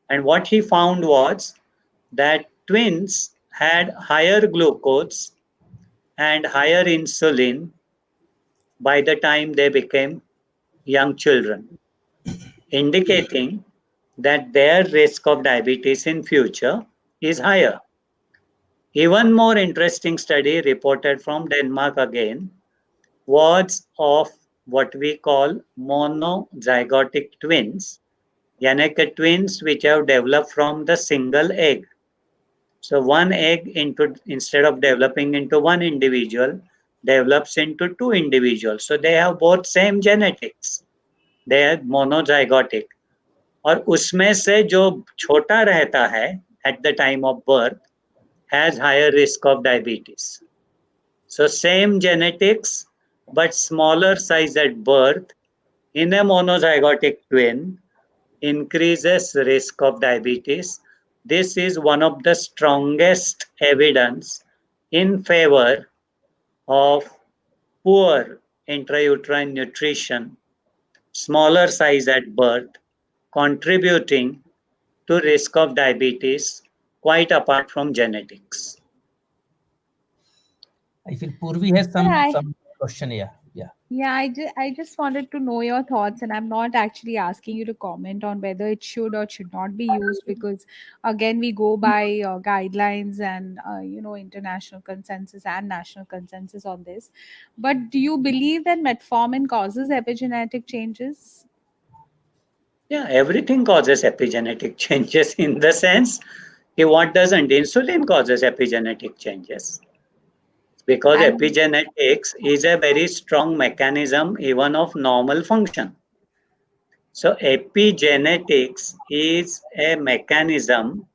And what he found was that twins had higher glucose and higher insulin by the time they became young children, indicating that their risk of diabetes in future is higher. Even more interesting study reported from Denmark again was of what we call monozygotic twins, yani twins which have developed from the single egg. So one egg instead of developing into one individual, develops into two individuals. So they have both same genetics. They are monozygotic. और उसमें से जो छोटा रहता है at the time of birth has higher risk of diabetes. So same genetics but smaller size at birth in a monozygotic twin increases risk of diabetes. This is one of the strongest evidence in favor of poor intrauterine nutrition, smaller size at birth, contributing to risk of diabetes quite apart from genetics. I feel Purvi has But some question. Yeah, yeah. yeah, I just wanted to know your thoughts, and I'm not actually asking you to comment on whether it should or should not be used, because again, we go by guidelines and international consensus and national consensus on this. But do you believe that metformin causes epigenetic changes? Yeah, everything causes epigenetic changes in the sense what doesn't? Insulin causes epigenetic changes because And epigenetics is a very strong mechanism even of normal function. So epigenetics is a mechanism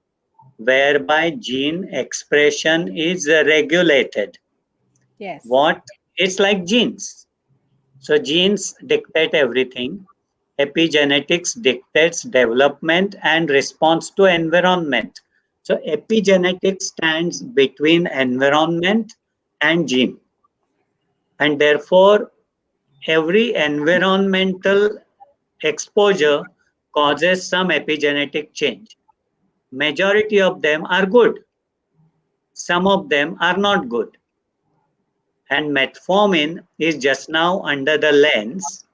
whereby gene expression is regulated. yes, What? It's like genes. So genes dictate everything. Epigenetics dictates development and response to environment. So epigenetics stands between environment and gene. And therefore, every environmental exposure causes some epigenetic change. Majority of them are good. Some of them are not good. And metformin is just now under the lens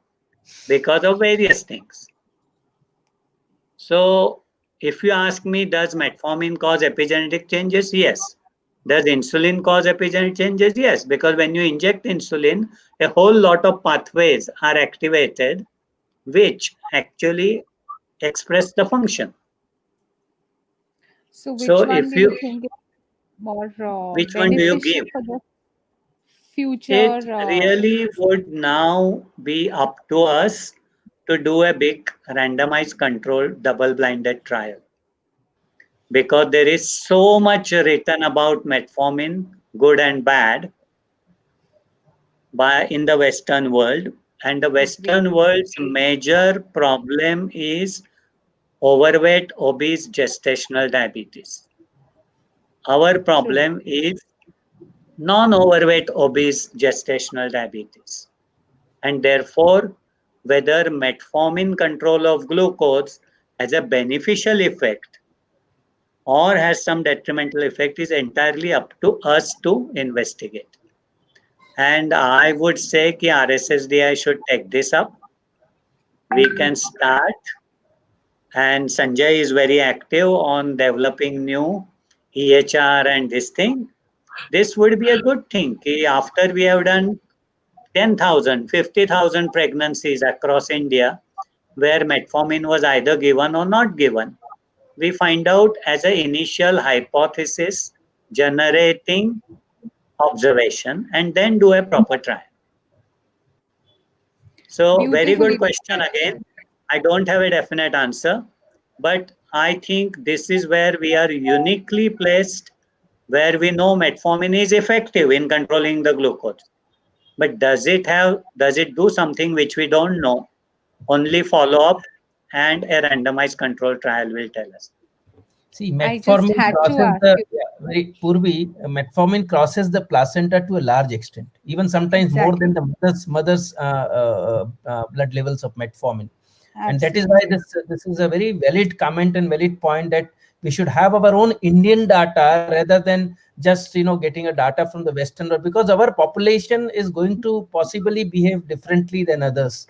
because of various things. So, if you ask me, does metformin cause epigenetic changes? Yes. Does insulin cause epigenetic changes? Yes, because when you inject insulin, a whole lot of pathways are activated which actually express the function. so So, which one if do you you, think is more which one do you beneficial give? for the future? It really would now be up to us to do a big randomized controlled double blinded trial because there is so much written about metformin, good and bad, by in the Western world. And the Agreed. Western world's major problem is overweight, obese, gestational diabetes. Our True. problem is non overweight, obese, gestational diabetes. And therefore, whether metformin control of glucose has a beneficial effect or has some detrimental effect is entirely up to us to investigate. And I would say that RSSDI should take this up. We can start, and Sanjay is very active on developing new EHR and this thing. This would be a good thing. After we have done 10,000, 50,000 pregnancies across India, where metformin was either given or not given, we find out as an initial hypothesis generating observation and then do a proper trial. So, very good Beautifully question said. again. I don't have a definite answer, but I think this is where we are uniquely placed, where we know metformin is effective in controlling the glucose. But does it do something which we don't know? Only follow up and a randomized control trial will tell us. See, I just metformin had to crosses ask the you. very Purvi. Metformin crosses the placenta to a large extent, even sometimes more than Exactly. the mother's blood levels of metformin. And that is why Absolutely. this is a very valid comment and valid point that we should have our own Indian data rather than just getting a data from the Western world, because our population is going to possibly behave differently than others,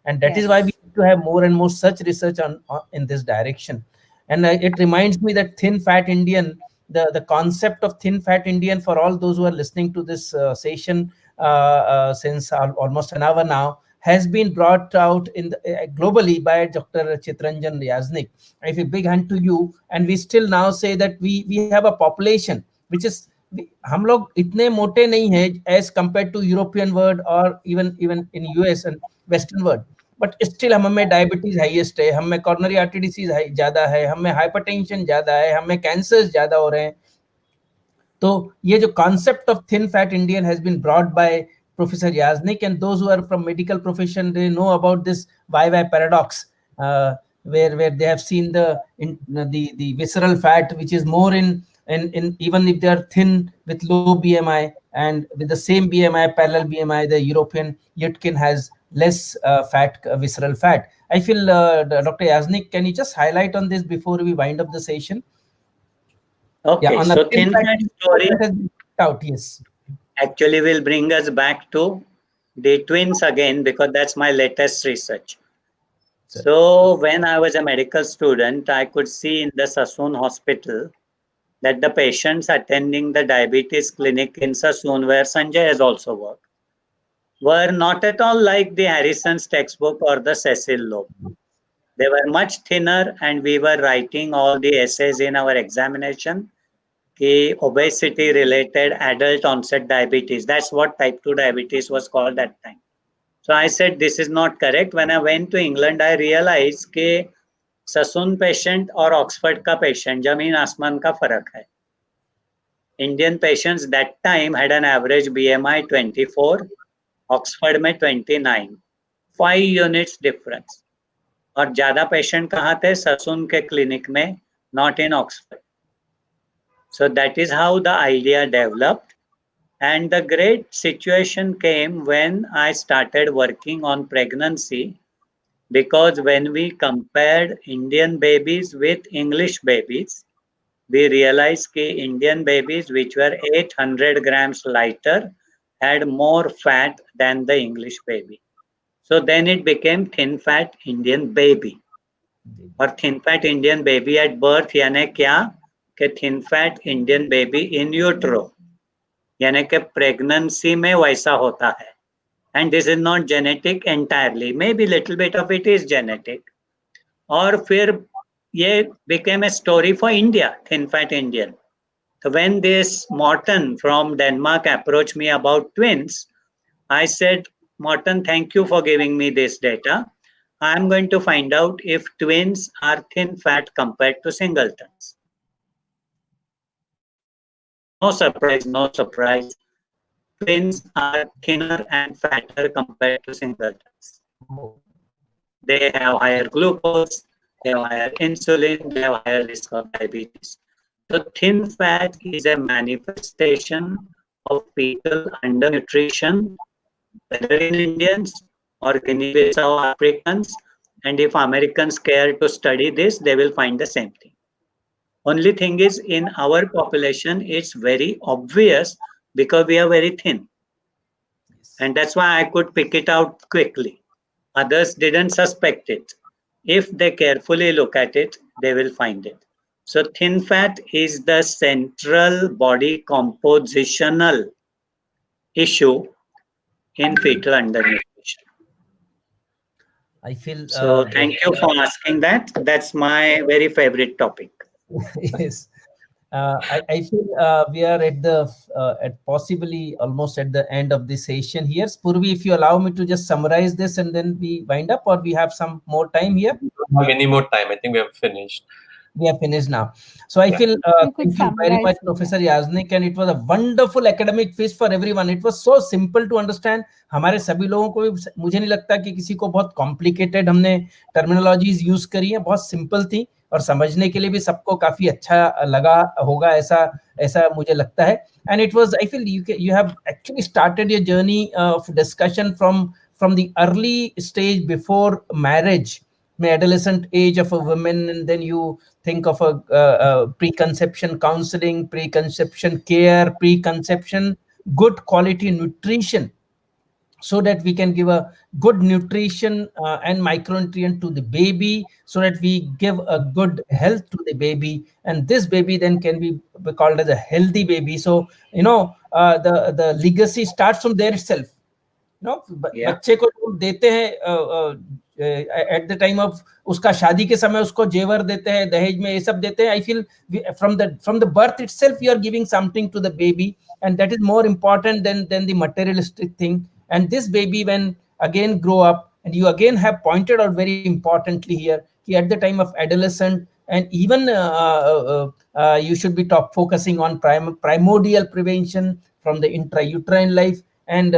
and that is why we Yes. need to have more and more such research on in this direction. And it reminds me that thin fat Indian, the concept of thin fat Indian, for all those who are listening to this session since almost an hour now, has been brought out in globally by Dr. Chittaranjan Yajnik. I give a big hand to you. And we still now say that we have a population which is, हम लोग इतने मोटे नहीं हैं as compared to European world or even in US and Western world. But still हम में diabetes highest है, हम में कॉर्नरी आर्टरी डिसीज ज्यादा है, हम में हाइपरटेंशन ज्यादा है, हम में कैंसर ज्यादा हो रहे हैं. तो ये जो concept of thin fat Indian has been brought by Professor Yajnik, and those who are from medical profession, they know about this YY paradox, where they have seen the visceral fat which is more in in even if they are thin with low BMI, and with the same BMI, parallel BMI, the European Yutkin has less fat, visceral fat. I feel, Dr. Yajnik, can you just highlight on this before we wind up the session? Yeah, Okay, on the so thin thin fat fat story that has been picked out. Yes. actually will bring us back to the twins again because that's my latest research. Sir. So when I was a medical student, I could see in the Sassoon hospital that the patients attending the diabetes clinic in Sassoon, where Sanjay has also worked, were not at all like the Harrison's textbook or the Cecil Loeb. They were much thinner, and we were writing all the essays in our examination. The obesity related adult onset diabetes. That's what type 2 diabetes was called that time. So I said this is not correct. When I went to England, I realized कि Sassoon patient और Oxford का patient जमीन आसमान का फर्क है. Indian patients that time had an average BMI 24, Oxford में 29, 5 units difference. और ज्यादा पेशेंट कहाँ थे? ससून के क्लिनिक में, not in Oxford. So that is how the idea developed. And the great situation came when I started working on pregnancy, because when we compared Indian babies with English babies, we realized that Indian babies, which were 800 grams lighter, had more fat than the English baby. So then it became thin fat Indian baby. और thin fat Indian baby at birth यानी क्या कि thin fat Indian baby in utero, यानी कि pregnancy में वैसा होता है. And this is not genetic entirely, maybe little bit of it is genetic. और फिर ये became a story for India, thin fat Indian. So when this Morton from Denmark approached me about twins, I said, Morton, thank you for giving me this data. I'm going to find out if twins are thin fat compared to singletons. No surprise, no surprise. Twins are thinner and fatter compared to singletons. They have higher glucose, they have higher insulin, they have higher risk of diabetes. So thin fat is a manifestation of fetal undernutrition, whether in Indians or Guinea-Bissau Africans. And if Americans care to study this, they will find the same thing. Only thing is, in our population, it's very obvious because we are very thin. And that's why I could pick it out quickly. Others didn't suspect it. If they carefully look at it, they will find it. So thin fat is the central body compositional issue in fetal undernutrition. I feel So thank you for asking that. That's my very favorite topic. yes. I feel we are at possibly almost at the end of this session here. Purvi, if you allow me to just summarize this and then we wind up, or we have some more time here? We don't have any more time. I think we have finished. We are finished now. So I feel You could thank you very much, summarize it. Professor Yajnik, and it was a wonderful academic feast for everyone. It was so simple to understand. हमारे सभी लोगों को भी, मुझे नहीं लगता कि किसी को बहुत कॉम्प्लिकेटेड हमने टर्मिनोलॉजीज यूज करी है, बहुत सिंपल थी और समझने के लिए भी सबको काफी अच्छा लगा होगा, ऐसा मुझे लगता है. And it was, I feel you have actually started your journey of discussion from the early stage before marriage, the adolescent age of a woman, and then you think of a preconception counseling, preconception care, preconception good quality nutrition, so that we can give a good nutrition and micronutrient to the baby, so that we give a good health to the baby, and this baby then can be called as a healthy baby. So the legacy starts from there itself. बच्चे को जो देते हैं at the time of उसका शादी के समय, उसको जेवर देते हैं, दहेज में ये सब देते हैं. I feel from the birth itself you are giving something to the baby, and that is more important than the materialistic thing. And this baby, when again grow up, and you again have pointed out very importantly here, at the time of adolescent, and even you should be focusing on primordial prevention from the intrauterine life, and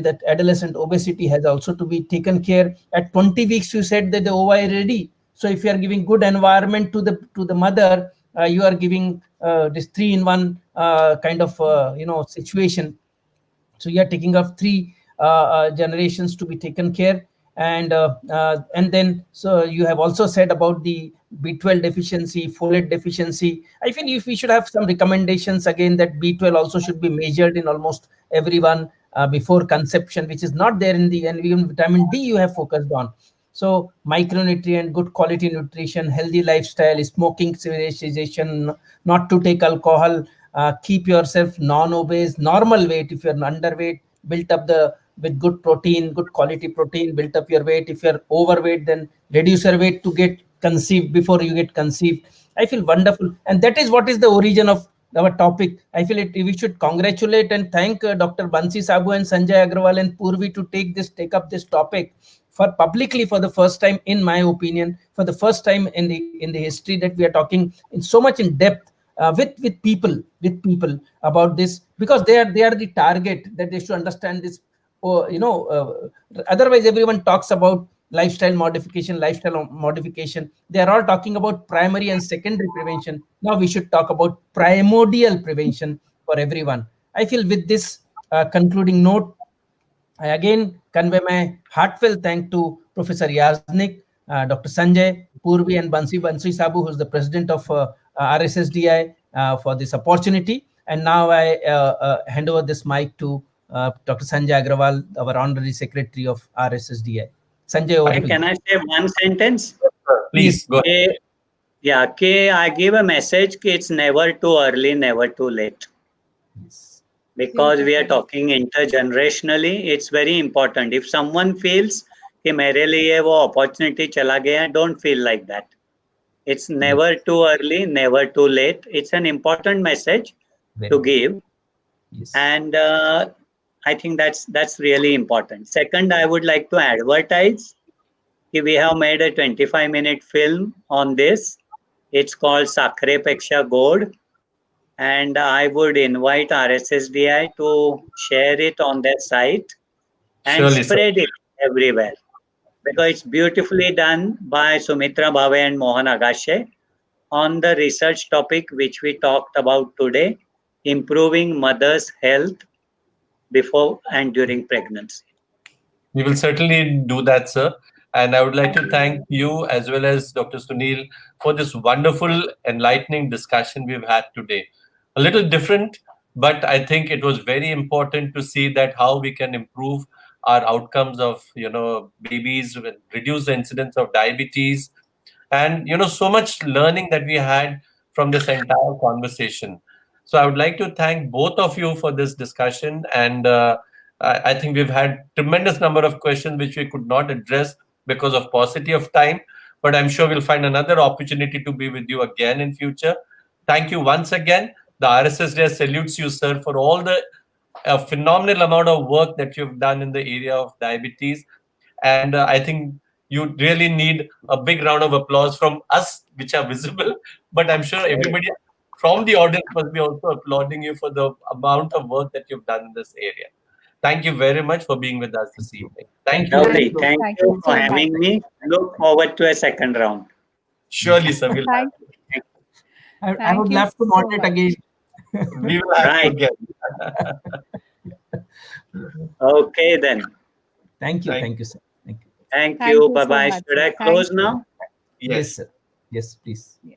that adolescent obesity has also to be taken care. At 20 weeks, you said that the ova is ready. So if you are giving good environment to the mother, you are giving this 3-in-1 kind of situation. So you are taking up three generations to be taken care. And then so you have also said about the B12 deficiency, folate deficiency. I feel if we should have some recommendations again, that B12 also should be measured in almost everyone before conception, which is not there in the, and even vitamin D you have focused on. So micronutrient, good quality nutrition, healthy lifestyle, smoking cessation, not to take alcohol, keep yourself non-obese, normal weight. If you're underweight, build up with good protein, good quality protein, build up your weight. If you're overweight, then reduce your weight to get conceived before you get conceived. I feel wonderful, and that is what is the origin of our topic. I feel we should congratulate and thank Dr. Bansi Sabu and Sanjay Agarwal and Purvi to take up this topic for publicly for the first time, in my opinion, for the first time in the history, that we are talking in so much in depth with people about this, because they are the target, that they should understand this. Or otherwise everyone talks about lifestyle modification. They are all talking about primary and secondary prevention. Now we should talk about primordial prevention for everyone. I feel with this concluding note, I again convey my heartfelt thanks to Professor Yajnik, Dr. Sanjay, Purvi, and Bansi Sabu, who is the president of RSSDI, for this opportunity. And now I hand over this mic to Dr. Sanjay Agarwal, our honorary secretary of RSSDI. Sanjay, over to you. Can I say one sentence? Please go ahead. Yeah, I give a message. It's never too early, never too late. Yes. Because we are talking intergenerationally, it's very important. If someone feels कि मेरे लिए वो opportunity चला गया, don't feel like that. It's never too early, never too late. It's an important message to give. Yes. And I think that's really important. Second, I would like to advertise that we have made a 25-minute film on this. It's called Sakre Peksha God. And I would invite RSSDI to share it on their site and Surely, sir. spread it everywhere. Because it's beautifully done by Sumitra Bhave and Mohan Agashe on the research topic which we talked about today, improving mother's health before and during pregnancy. We will certainly do that, sir. And I would like to thank you as well as Dr. Sunil for this wonderful, enlightening discussion we've had today. A little different, but I think it was very important to see that how we can improve our outcomes of babies, reduce the incidence of diabetes, and so much learning that we had from this entire conversation. So I would like to thank both of you for this discussion, and I think we've had tremendous number of questions which we could not address because of paucity of time, but I'm sure we'll find another opportunity to be with you again in future. Thank you once again. The RSSDI salutes you, sir, for all the phenomenal amount of work that you've done in the area of diabetes. And I think you really need a big round of applause from us, which are visible. But I'm sure everybody from the audience must be also applauding you for the amount of work that you've done in this area. Thank you very much for being with us this evening. Thank you. Lovely. Thank you for having me. Look forward to a second round. Surely, sir. We'll Thank I would love to moderate again. we will have to again. Okay, then. Thank you, sir. Thank Thank you. you so Bye-bye. much, Should I sir. close Thank you. now? Yes, sir. Yes, please. Yeah.